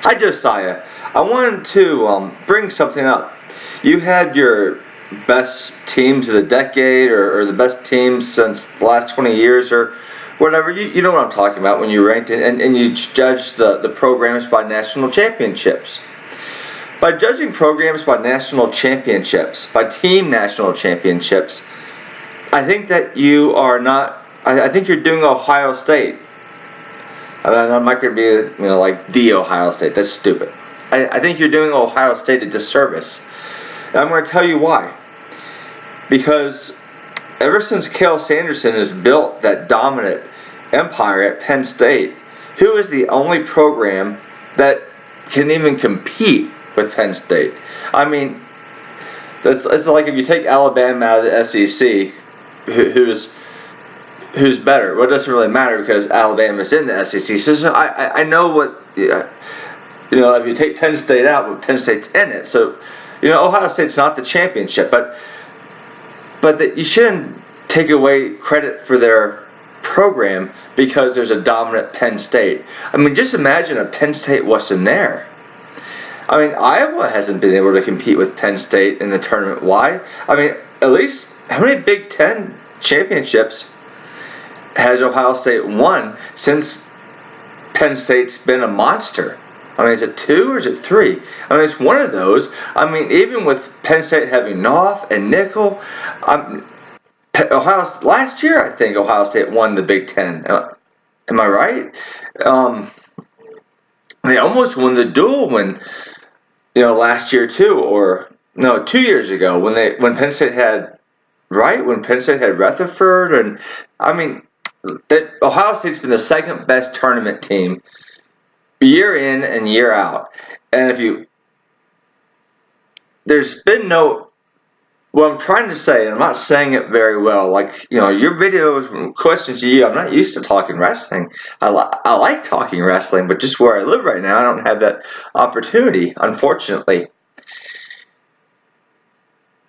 Hi, Josiah. I wanted to bring something up. You had your best teams of the decade or the best teams since the last 20 years or whatever. You know what I'm talking about when you ranked it and you judged the programs by national championships. By judging programs by national championships, by team national championships, I think that you are not, I think you're doing Ohio State. I'm not going to be, like the Ohio State. That's stupid. I think you're doing Ohio State a disservice. And I'm going to tell you why. Because ever since Cael Sanderson has built that dominant empire at Penn State, who is the only program that can even compete with Penn State? I mean, it's like if you take Alabama out of the SEC, who's better? Well, it doesn't really matter because Alabama's in the SEC. So I know what, if you take Penn State out, but Penn State's in it. So, Ohio State's not the championship, but that you shouldn't take away credit for their program because there's a dominant Penn State. I mean, just imagine if Penn State wasn't there. I mean, Iowa hasn't been able to compete with Penn State in the tournament. Why? I mean, at least how many Big Ten championships has Ohio State won since Penn State's been a monster? I mean, is it 2 or is it 3? I mean, it's one of those. I mean, even with Penn State having Knopf and Nickel, last year I think Ohio State won the Big Ten. Am I right? They almost won the duel when last year too, or no, 2 years ago when Penn State had Rutherford, and I mean that Ohio State's been the second best tournament team year in and year out. And there's been no, what I'm trying to say, and I'm not saying it very well, like, your videos, questions to you, I'm not used to talking wrestling. I like talking wrestling, but just where I live right now, I don't have that opportunity, unfortunately.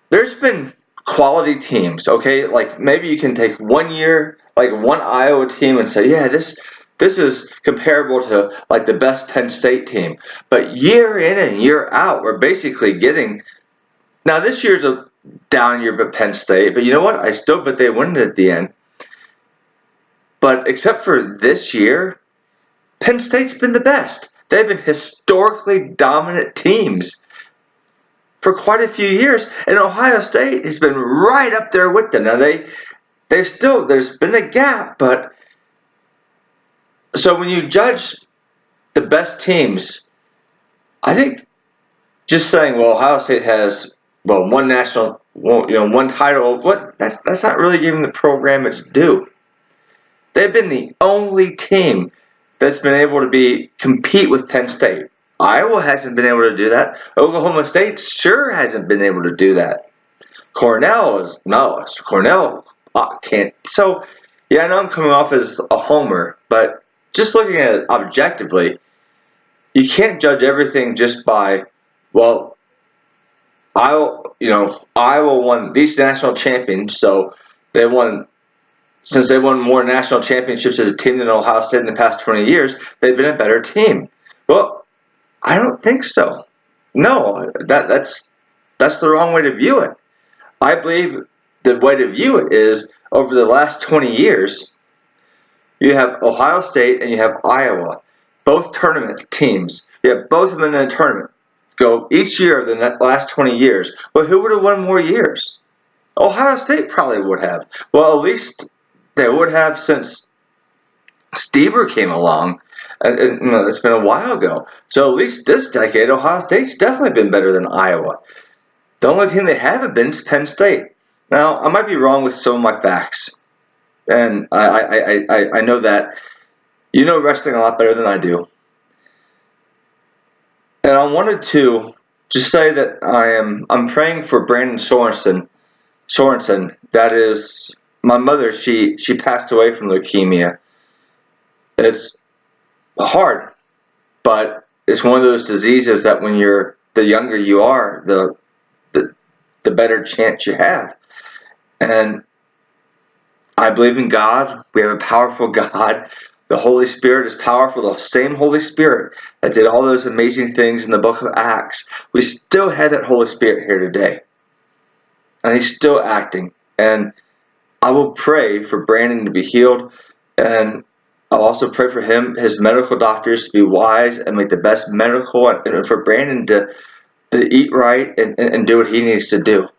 There's been quality teams, okay? Like, maybe you can take 1 year, like one Iowa team and say, yeah, this is comparable to like the best Penn State team. But year in and year out, we're basically getting. Now this year's a down year for Penn State, but you know what? I still bet they win it at the end. But except for this year, Penn State's been the best. They've been historically dominant teams for quite a few years, and Ohio State has been right up there with them. Now there's been a gap, but so when you judge the best teams, I think just saying, well, Ohio State has one one title. That's not really giving the program its due. They've been the only team that's been able to compete with Penn State. Iowa hasn't been able to do that. Oklahoma State sure hasn't been able to do that. Cornell can't. So yeah, I know I'm coming off as a homer, but just looking at it objectively, you can't judge everything just by, well, Iowa won these national champions, so since they won more national championships as a team than Ohio State in the past 20 years, they've been a better team. Well, I don't think so. No, that's the wrong way to view it. I believe the way to view it is over the last 20 years, you have Ohio State and you have Iowa, both tournament teams. You have both of them in a tournament. Go each year of the last 20 years. Well, who would have won more years? Ohio State probably would have. Well, at least they would have since Stever came along. And it's been a while ago. So at least this decade, Ohio State's definitely been better than Iowa. The only team they haven't been is Penn State. Now, I might be wrong with some of my facts. And I know that you know wrestling a lot better than I do. And I wanted to just say that I'm praying for Brandon Sorensen. That is my mother. She passed away from leukemia. It's hard, but it's one of those diseases that when the younger you are, the better chance you have. And I believe in God. We have a powerful God. The Holy Spirit is powerful. The same Holy Spirit that did all those amazing things in the book of Acts, we still have that Holy Spirit here today. And He's still acting. And I will pray for Brandon to be healed. And I'll also pray for his medical doctors to be wise and make the best medical, and for Brandon to eat right and do what he needs to do.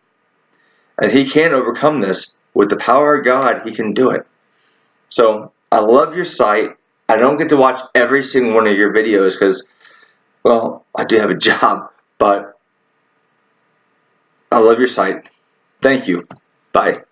And he can overcome this. With the power of God, he can do it. So I love your site. I don't get to watch every single one of your videos because, well, I do have a job, but I love your site. Thank you. Bye.